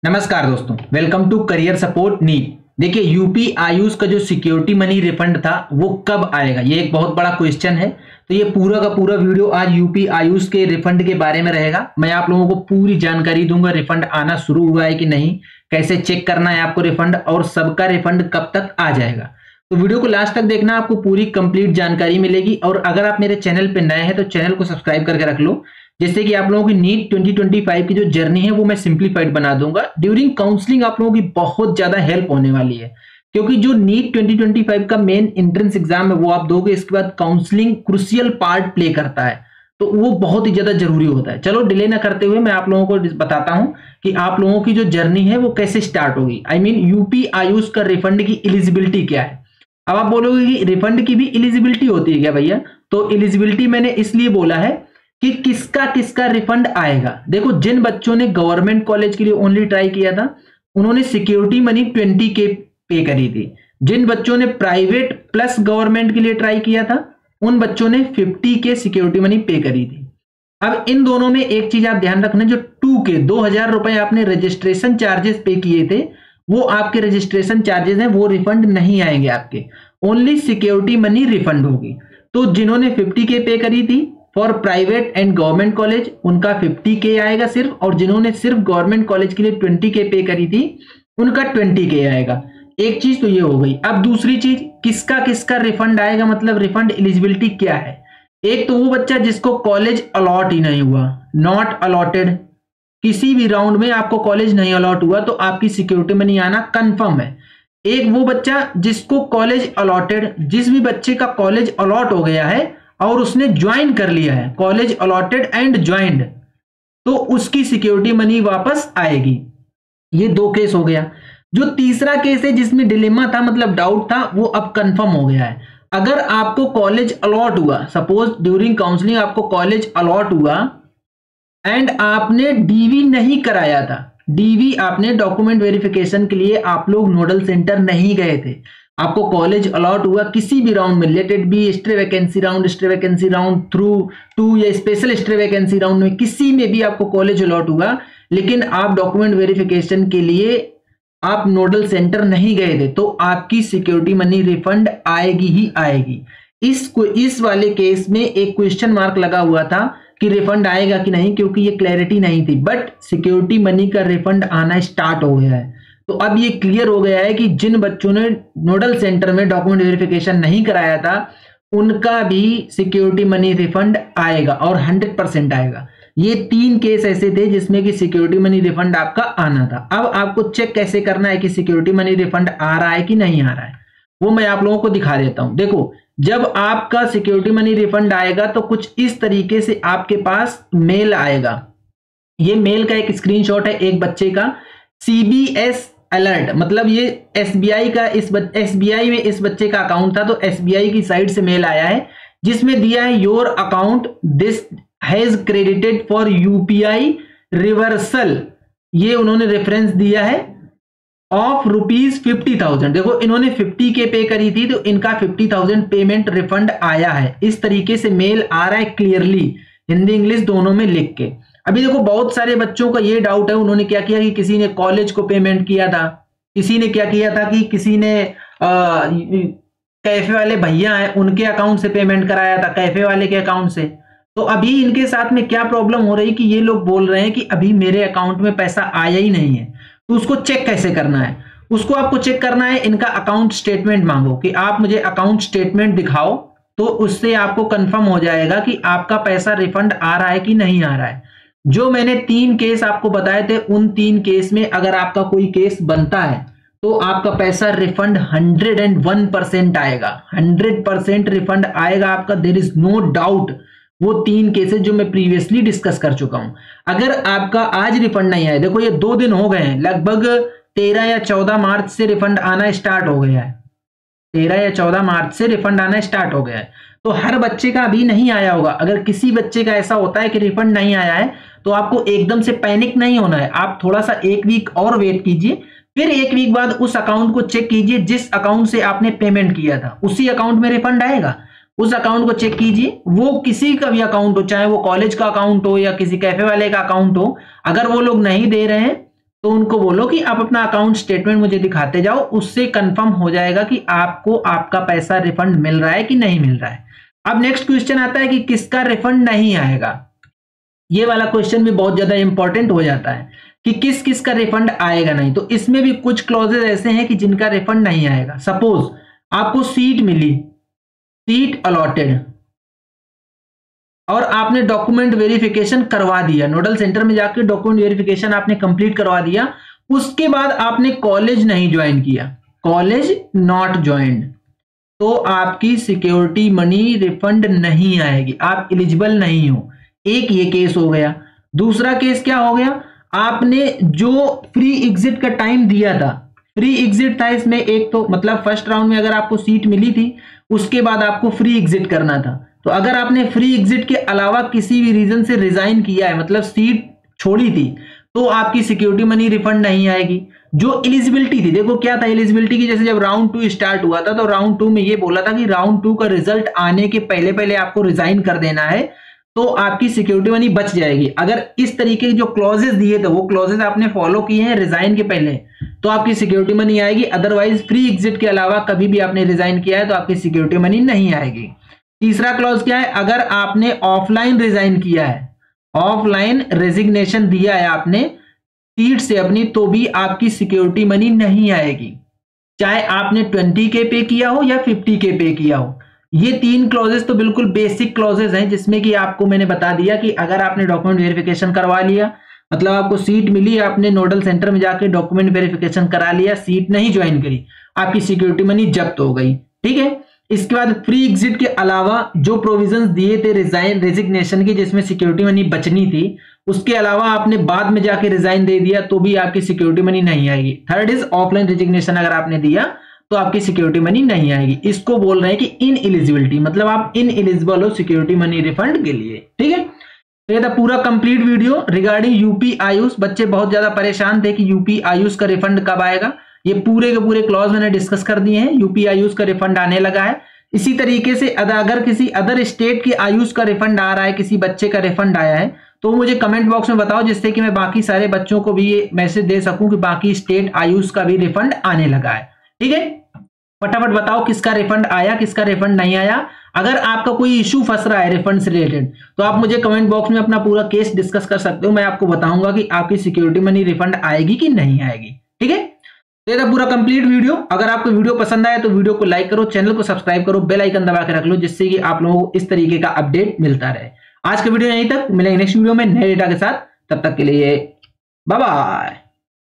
नमस्कार दोस्तों, welcome to career support NEET. देखिए, यूपी आयुष का जो सिक्योरिटी मनी रिफंड था वो कब आएगा, ये एक बहुत बड़ा क्वेश्चन है। तो ये पूरा का पूरा वीडियो आज यूपी आयुष के रिफंड के बारे में रहेगा। मैं आप लोगों को पूरी जानकारी दूंगा, रिफंड आना शुरू हुआ है कि नहीं, कैसे चेक करना है आपको रिफंड, और सबका रिफंड कब तक आ जाएगा। तो वीडियो को लास्ट तक देखना, आपको पूरी कंप्लीट जानकारी मिलेगी। और अगर आप मेरे चैनल पे नए हैं तो चैनल को सब्सक्राइब करके रख लो, जैसे कि आप लोगों की नीट 2025 की जो जर्नी है वो मैं सिंप्लीफाइड बना दूंगा। ड्यूरिंग काउंसलिंग आप लोगों की बहुत ज्यादा हेल्प होने वाली है, क्योंकि जो नीट 2025 का मेन एंट्रेंस एग्जाम है वो आप दोगे, इसके बाद काउंसलिंग क्रुशियल पार्ट प्ले करता है, तो वो बहुत ही ज्यादा जरूरी होता है। चलो डिले ना करते हुए मैं आप लोगों को बताता हूं कि आप लोगों की जो जर्नी है वो कैसे स्टार्ट होगी। आई मीन यूपी आयुष का रिफंड की एलिजिबिलिटी क्या है। अब आप बोलोगे कि रिफंड की भी एलिजिबिलिटी होती है क्या भैया? तो एलिजिबिलिटी मैंने इसलिए बोला है कि किसका किसका रिफंड आएगा। देखो, जिन बच्चों ने गवर्नमेंट कॉलेज के लिए ओनली ट्राई किया था उन्होंने सिक्योरिटी मनी 20K पे करी थी। जिन बच्चों ने प्राइवेट प्लस गवर्नमेंट के लिए ट्राई किया था उन बच्चों ने 50K सिक्योरिटी मनी पे करी थी। अब इन दोनों में एक चीज आप ध्यान रखना, जो 2K 2000 रुपए आपने रजिस्ट्रेशन चार्जेस पे किए थे वो आपके रजिस्ट्रेशन चार्जेस हैं, वो रिफंड नहीं आएंगे आपके, ओनली सिक्योरिटी मनी रिफंड होगी। तो जिन्होंने 50K पे करी थी for private and government college उनका 50K आएगा सिर्फ, और जिन्होंने सिर्फ गवर्नमेंट कॉलेज के लिए 20K पे करी थी उनका 20K आएगा। एक चीज तो ये हो गई। अब दूसरी चीज, किसका किसका रिफंड आएगा, मतलब रिफंड एलिजिबिलिटी क्या है। एक तो वो बच्चा जिसको कॉलेज अलॉट ही नहीं हुआ, नॉट अलॉटेड, किसी भी राउंड में आपको कॉलेज नहीं अलॉट हुआ तो आपकी सिक्योरिटी मनी आना कंफर्म है। एक वो बच्चा जिसको कॉलेज अलॉटेड, जिस भी बच्चे का कॉलेज अलॉट हो गया है और उसने ज्वाइन कर लिया है, कॉलेज अलॉटेड एंड ज्वाइंड, तो उसकी सिक्योरिटी मनी वापस आएगी। ये दो केस हो गया। जो तीसरा केस है जिसमें डिलेमा था, मतलब डाउट था, वो अब कंफर्म हो गया है। अगर आपको कॉलेज अलॉट हुआ, सपोज ड्यूरिंग काउंसलिंग आपको कॉलेज अलॉट हुआ एंड आपने डीवी नहीं कराया था, डीवी आपने डॉक्यूमेंट वेरिफिकेशन के लिए आप लोग नोडल सेंटर नहीं गए थे, आपको कॉलेज अलॉट हुआ किसी भी राउंड में, let it be stay vacancy round through 2 या स्पेशल स्टे वैकेंसी राउंड में, किसी में भी आपको कॉलेज अलॉट हुआ लेकिन आप डॉक्यूमेंट वेरिफिकेशन के लिए आप नोडल सेंटर नहीं गए थे, तो आपकी सिक्योरिटी मनी रिफंड आएगी ही आएगी। इस वाले केस में एक क्वेश्चन मार्क लगा हुआ था कि रिफंड आएगा कि नहीं, क्योंकि ये क्लैरिटी नहीं थी, बट सिक्योरिटी मनी का रिफंड आना स्टार्ट हो गया है। तो अब ये क्लियर हो गया है कि जिन बच्चों ने नोडल सेंटर में डॉक्यूमेंट वेरिफिकेशन नहीं कराया था उनका भी सिक्योरिटी मनी रिफंड आएगा, और 100% आएगा। ये 3 केस ऐसे थे जिसमें कि सिक्योरिटी मनी रिफंड आपका आना था। अब आपको चेक कैसे करना है कि सिक्योरिटी मनी रिफंड आ रहा है कि नहीं आ रहा है, वो मैं आप लोगों को दिखा देता हूं। देखो, जब आपका सिक्योरिटी मनी रिफंड आएगा तो कुछ इस तरीके से आपके पास मेल आएगा। ये मेल का एक स्क्रीनशॉट है एक बच्चे का, CBS अलर्ट, मतलब ये SBI का, SBI में इस बच्चे का अकाउंट था, तो SBI की साइड से मेल आया है जिसमें दिया है your account this has credited for UPI reversal, ये उन्होंने रेफरेंस दिया है ऑफ ₹50,000। देखो, इन्होंने 50K पे करी थी तो इनका 50,000 पेमेंट रिफंड आया है। इस तरीके से मेल आ रहा है क्लियरली, हिंदी इंग्लिश दोनों में लिख के। अभी देखो, बहुत सारे बच्चों का ये डाउट है, उन्होंने क्या किया कि किसी ने कॉलेज को पेमेंट किया था, किसी ने क्या किया था कि किसी ने कैफे वाले भैया हैं उनके अकाउंट से पेमेंट कराया था, कैफे वाले के अकाउंट से। तो अभी इनके साथ में क्या प्रॉब्लम हो रही कि ये लोग बोल रहे हैं कि अभी मेरे अकाउंट में पैसा आया ही नहीं है। तो उसको चेक कैसे करना है? उसको आपको चेक करना है, इनका अकाउंट स्टेटमेंट मांगो कि आप मुझे अकाउंट स्टेटमेंट दिखाओ, तो उससे आपको कंफर्म हो जाएगा कि आपका पैसा रिफंड आ रहा है कि नहीं आ रहा है। जो मैंने 3 केस आपको बताए थे, उन 3 केस में अगर आपका कोई केस बनता है तो आपका पैसा रिफंड 101% आएगा, 100% रिफंड आएगा आपका, देयर इज नो डाउट। वो 3 केसेस जो मैं प्रीवियसली डिस्कस कर चुका हूं। अगर आपका आज रिफंड नहीं आया, देखो ये 2 दिन हो गए हैं, लगभग 13 या 14 मार्च से रिफंड आना स्टार्ट हो गया है, 13 या 14 मार्च से रिफंड आना स्टार्ट हो गया है। तो हर बच्चे का अभी नहीं आया होगा। अगर किसी बच्चे का ऐसा होता है कि रिफंड नहीं आया है तो आपको एकदम से पैनिक नहीं होना है, आप थोड़ा सा 1 वीक और वेट कीजिए, फिर 1 वीक बाद उस अकाउंट को चेक कीजिए, जिस अकाउंट से आपने पेमेंट किया था उसी अकाउंट में रिफंड आएगा। उस अकाउंट को चेक कीजिए, वो किसी का भी अकाउंट हो, चाहे वो कॉलेज का अकाउंट हो या किसी कैफे वाले का अकाउंट हो, अगर वो लोग नहीं दे रहे हैं तो उनको बोलो कि आप अपना अकाउंट स्टेटमेंट मुझे दिखाते जाओ, उससे कंफर्म हो जाएगा कि आपको आपका पैसा रिफंड मिल रहा है कि नहीं मिल रहा है। अब नेक्स्ट क्वेश्चन आता है कि किसका रिफंड नहीं आएगा। ये वाला क्वेश्चन भी बहुत ज्यादा इंपॉर्टेंट हो जाता है कि किस किस का रिफंड आएगा नहीं। तो इसमें भी कुछ क्लॉजेज ऐसे हैं कि जिनका रिफंड नहीं आएगा। सपोज आपको सीट मिली, सीट अलॉटेड, और आपने डॉक्यूमेंट वेरिफिकेशन करवा दिया, नोडल सेंटर में जाकर डॉक्यूमेंट वेरिफिकेशन आपने कंप्लीट करवा दिया, उसके बाद आपने कॉलेज नहीं ज्वाइन किया, कॉलेज नॉट ज्वाइंड, तो आपकी सिक्योरिटी मनी रिफंड नहीं आएगी, आप एलिजिबल नहीं हो। एक ये केस हो गया। दूसरा केस क्या हो गया, आपने जो फ्री एग्जिट का टाइम दिया था, फ्री एग्जिट था इसमें एक, तो मतलब फर्स्ट राउंड में अगर आपको सीट मिली थी उसके बाद आपको फ्री एग्जिट करना था, तो अगर आपने फ्री एग्जिट के अलावा किसी भी रीजन से रिजाइन किया है, मतलब सीट छोड़ी थी, तो आपकी सिक्योरिटी मनी रिफंड नहीं आएगी। जो एलिजिबिलिटी थी, देखो क्या था एलिजिबिलिटी की, जैसे जब राउंड 2 स्टार्ट हुआ था तो राउंड 2 में ये बोला था कि राउंड 2 का रिजल्ट आने के पहले पहले आपको रिजाइन कर देना है, तो आपकी सिक्योरिटी मनी बच जाएगी। अगर इस तरीके के जो क्लॉजेस दिए थे वो क्लॉजेस आपने फॉलो किए हैं रिजाइन के पहले, तो आपकी सिक्योरिटी मनी आएगी। अदरवाइज फ्री एग्जिट के अलावा कभी भी आपने रिजाइन किया है तो आपकी सिक्योरिटी मनी नहीं आएगी। तीसरा क्लॉज क्या है, अगर आपने ऑफलाइन रिजाइन किया है, ऑफलाइन रेजिग्नेशन दिया है आपने सीट से अपनी, तो भी आपकी सिक्योरिटी मनी नहीं आएगी, चाहे आपने 20K पे किया हो या 50K पे किया हो। ये 3 क्लॉजेस तो बिल्कुल बेसिक क्लॉजेस हैं, जिसमें कि आपको मैंने बता दिया कि अगर आपने डॉक्यूमेंट वेरिफिकेशन करवा लिया, मतलब आपको सीट मिली, आपने नोडल सेंटर में जाके डॉक्यूमेंट वेरिफिकेशन करा लिया, सीट नहीं ज्वाइन करी, आपकी सिक्योरिटी मनी जब्त हो गई। ठीक है, इसके बाद फ्री एग्जिट के अलावा जो प्रोविजंस दिए थे रिजाइन रेजिग्नेशन की, जिसमें सिक्योरिटी मनी बचनी थी, उसके अलावा आपने बाद में जाके रिजाइन दे दिया, तो भी आपकी सिक्योरिटी मनी नहीं आएगी। थर्ड इज ऑफलाइन रेजिग्नेशन अगर आपने दिया तो आपकी सिक्योरिटी मनी नहीं आएगी। इसको बोल रहे हैं कि इन एलिजिबिलिटी, मतलब आप इन एलिजिबल हो सिक्योरिटी मनी रिफंड के लिए। ठीक है, तो ये था पूरा complete video regarding UP Ayush. बच्चे बहुत ज्यादा परेशान थे कि यूपी आयुष का रिफंड कब आएगा। ये पूरे के पूरे क्लॉज मैंने डिस्कस कर दिए हैं, यूपी आयुष का रिफंड आने लगा है। इसी तरीके से अगर किसी अदर स्टेट की आयुष का रिफंड आ रहा है, किसी बच्चे का रिफंड आया है, तो मुझे कमेंट बॉक्स में बताओ, जिससे कि मैं बाकी सारे बच्चों को भी ये मैसेज दे सकूं कि बाकी स्टेट आयुष का भी रिफंड आने लगा है। ठीक है, फटाफट बताओ किसका रिफंड आया, किसका रिफंड नहीं आया। अगर आपका कोई इशू फंस रहा है रिफंड से रिलेटेड, तो आप मुझे कमेंट बॉक्स में अपना पूरा केस डिस्कस कर सकते हो। मैं आपको बताऊंगा कि आपकी सिक्योरिटी मनी रिफंड आएगी कि नहीं आएगी। ठीक है, तो ये था पूरा कंप्लीट वीडियो। अगर आपको वीडियो पसंद आया तो वीडियो को लाइक करो, चैनल को सब्सक्राइब करो, बेल आइकन दबा के रख लो, जिससे कि आप लोगों को इस तरीके का अपडेट मिलता रहे। आज का वीडियो यहीं तक, मिलेंगे नेक्स्ट वीडियो में नए डेटा के साथ। तब तक के लिए बाय बाय।